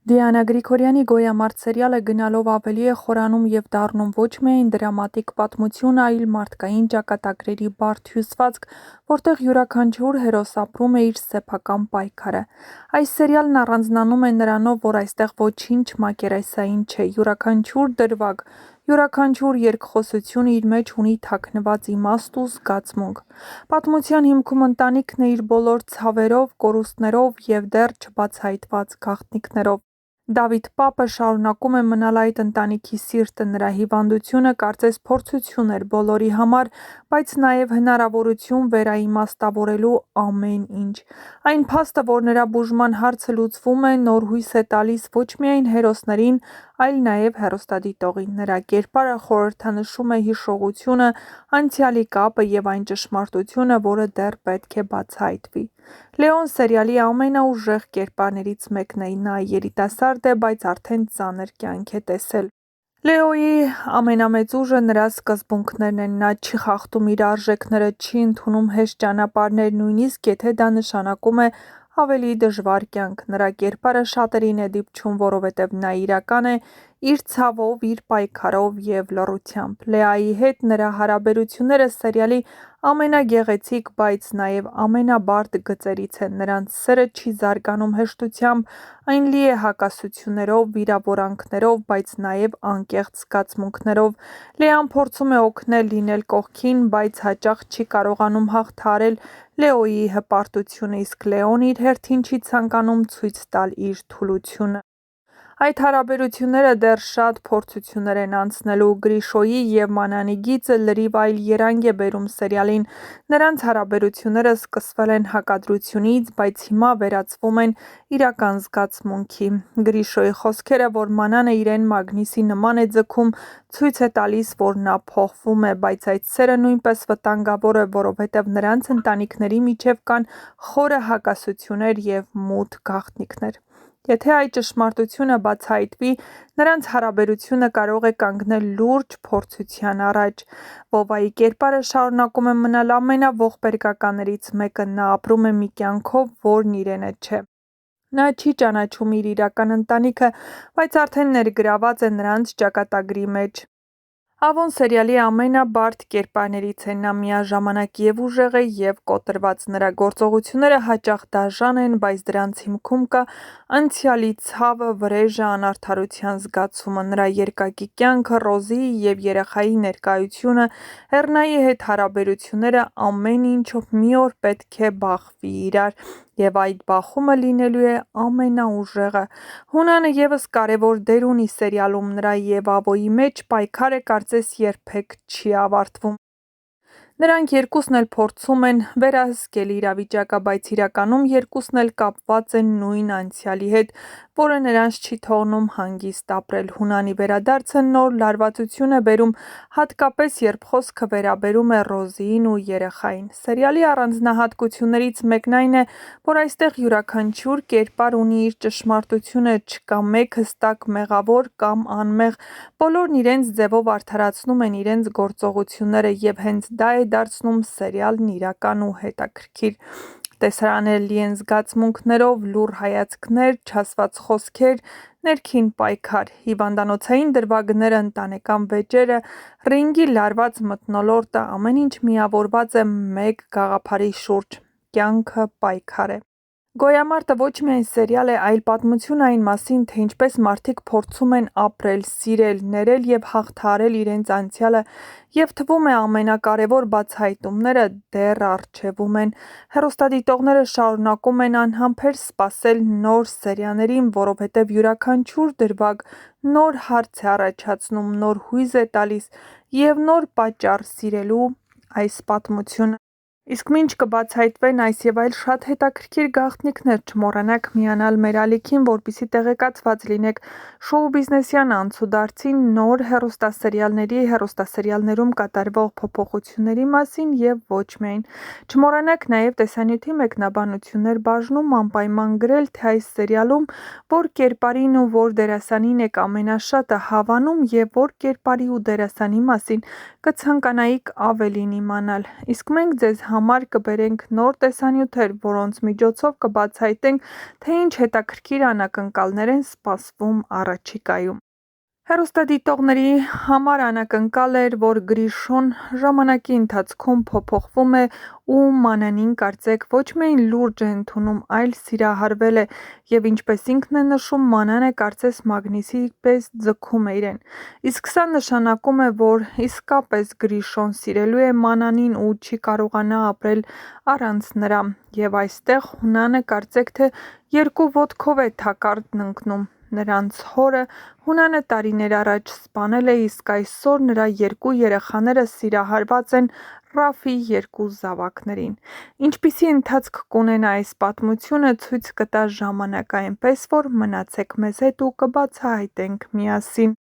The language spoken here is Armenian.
Դիանա Գրիգորյանի «Գոյամարտ» սերիալը գնալով ավելի է խորանում և դառնում ոչ միայն դրամատիկ պատմություն, այլ մարդկային ճակատագրերի բարդ հյուսվածք, որտեղ յուրաքանչյուր հերոս ապրում է իր սեփական պայքարը։ Այս սերիալն առանձնանում է նրանով, որ այստեղ ոչինչ մակերեսային չէ, յուրաքանչյուր դրվագ, յուրաքանչյուր երկխոսություն իր մեջ ունի թաքնված իմաստ ու զգացմունք։ Պատմության հիմքում ընտանիքն է իր բոլոր ցավերով, կորուստներով և դեռ չբացահայտված գաղտնիքներով։ Դավիթ պապը շարունակում է մնալ այդ ընտանիքի սիրտը, նրա հիվանդությունը կարծես փորձություն էր բոլորի համար, բայց նաև հնարավորություն վերաիմաստավորելու ամեն ինչ։ Այն փաստը, որ նրա բուժման հարցը լուծվում է, նոր հույս է տալիս ոչ միայն հերոսներին, այլ նաև հեռուստադիտողին։ Նրա կերպարը խորհրդանշում է հիշողությունը, անցյալի կապը և այն ճշմարտությունը, որը դեռ պետք է բացահայտվի։ Լեոն սերիալի ամենաուժեղ կերպարներից մեկն է։ Նա երիտասարդ է, բայց արդեն ծանր կյանք է տեսել։ Լեոյի ամենամեծ ուժը նրա սկզբունքներն են։ Նա չի խախտում իր արժեքները, չի ընդունում հեշտ ճանապարհներ, նույնիսկ եթե դա նշանակում է ավելի դժվար կյանք։ Նրա կերպարը շատերին է դիպչում, որովհետև նա իրական է իր ցավով, իր պայքարով և լռությամբ։ Լեայի հետ նրա հարաբերությունները սերիալի ամենագեղեցիկ, բայց նաև ամենաբարդ գծերից են։ Նրանց սերը չի զարգանում հեշտությամբ, այն լի է հակասություններով, վիրավորանքներով, բայց նաև անկեղծ զգացմունքներով։ Լեան փորձում է օգնել, լինել կողքին, բայց հաճախ չի կարողանում հաղթահարել Լեոյի հպարտությունը, իսկ Լեոն իր հերթին չի ցանկանում ցույց տալ իր թուլությունը։ Այդ հարաբերությունները դեռ շատ փորձություններ են անցնելու։ Գրիշոյի և Մանանի գիծը լրիվ այլ երանգ է բերում սերիալին։ Նրանց հարաբերությունները սկսվել են հակադրությունից, բայց հիմա վերածվում են իրական զգացմունքի։ Գրիշոյի խոսքերը, որ Մանանը իրեն մագնիսի նման է ձգում, ցույց է տալիս, որ նա փոխվում է, բայց այդ սերը նույնպես վտանգավոր է, որովհետև նրանց ընտանիքների միջև կան խորը հակասություններ և մութ գաղտնիքներ։ Եթե այդ ճշմարտությունը բացահայտվի, նրանց հարաբերությունը կարող է կանգնել լուրջ փորձության առաջ։ Վովայի կերպարը շարունակում է մնալ ամենաողբերգականերից մեկը։ Նա ապրում է մի կյանքով, որն իրենը չէ։ Նա չի ճանաչում իր իրական ընտանիքը, բայց արդեն ներգրաված է նրանց ճակատագրի մեջ։ Ավոն սերիալի ամենաբարդ կերպարներից է։ Նա միաժամանակ և ուժեղ է, և կոտրված։ Նրա գործողությունները հաճախ դաժան են, բայց դրանց հիմքում կա անցյալի ցավը, վրեժը, անարդարության զգացումը։ Նրա երկակի կյանքը, Ռոզիի և երեխայի ներկայությունը, Էռնայի հետ հարաբերությունները, ամեն ինչ մի օր պետք է բախվի իրար, և այդ բախումը լինելու է ամենաուժեղը։ Հունանը ևս կարևոր դեր ունի սերիալում։ Նրա և Ավոյի մեջ պայքարը կարծես երբեք չի ավարտվում։ Նրանք երկուսն էլ փորձում են վերահսկել իրավիճակը, բայց իրականում երկուսն էլ կապված են նույն անցյալի հետ, որը նրանց չի թողնում հանգիստ ապրել։ Հունանի վերադարձը նոր լարվածություն է բերում, հատկապես երբ խոսքը վերաբերում է Ռոզիին ու երեխային։ Սերիալի առանձնահատկություններից մեկն այն է, որ այստեղ յուրաքանչյուր կերպար ունի իր ճշմարտությունը, չկա մեկ հստակ մեղավոր կամ անմեղ, բոլորն իրենց ձևով արդարացնում են իրենց գործողությունները, և հենց դա է դարձնում սերիալն իրական ու հետաքրքիր։ Տեսարանները լի են զգացմունքներով, լուռ հայացքներ, չասված խոսքեր, ներքին պայքար։ Հիվանդանոցային դրվագները, ընտանեկան վեճերը, ռինգի լարված մթնոլորտը, ամեն ինչ միավորված է մեկ գաղափարի շուրջ՝ կյանքը պայքար է։ Գոյամարտը ոչ միայն սերիալ է, այլ պատմություն այն մասին, թե ինչպես մարդիկ փորձում են ապրել, սիրել, ներել և հաղթահարել իրենց անցյալը, և թվում է ամենակարևոր բացահայտումները դեռ առջևում են։ Հեռուստադիտողները շարունակում են անհամբեր սպասել նոր սերիաներին, որովհետև յուրաքանչյուր դրվագ նոր հարց է առաջացնում, նոր հույզ է տալիս և նոր պատճառ սիրելու այս պատմությունը։ Իսկ մինչ կբացահայտվեն այս և այլ շատ հետաքրքիր գաղտնիքներ, չմոռանաք միանալ մեր ալիքին, որպեսզի տեղեկացված լինեք շոու բիզնեսյան անցուդարձի, նոր հեռուստասերիալների, հեռուստասերիալներում կատարվող փոփոխությունների մասին և ոչ միայն։ Չմոռանաք նաև տեսանյութի մեկնաբանություններ բաժնում անպայման գրել, թե այս սերիալում որ կերպարին ու որ դերասանին եք ամենաշատը հավանում և որ կերպարի ու դերասանի մասին կցանկանայիք ավելին իմանալ։ Իսկ մենք ձեզ համար կբերենք նոր տեսանյութեր, որոնց միջոցով կբացահայտենք, թե ինչ հետաքրքիր անակնկալներ են սպասվում առաջիկայում։ Հեռուստադիտողների համար անակնկալ էր, որ Գրիշոն ժամանակի ընթացքում փոփոխվում է ու Մանանին կարծեք ոչ միայն լուրջ է ընդունում, այլ սիրահարվել է և ինչպես ինքն է նշում, Մանանը կարծես մագնիսի պես ձգում է իրեն։ Իսկ սա նշանակում է, որ իսկապես Գրիշոն սիրելու է Մանանին ու չի կարողանա ապրել առանց նրա։ Եվ այստեղ Հունանը կարծեք թե երկու ոտքով է թակարդն ընկնում։ Նրանց հորը Հունանը տարիներ առաջ սպանել է, իսկ այսօր նրա երկու երեխաները սիրահարված են Ռաֆի երկու զավակներին։ Ինչպիսի ընթացք կունենա այս պատմությունը, ցույց կտա ժամանակը, այնպես որ մնացեք մեզ հետ ու կբացահայտենք միասին։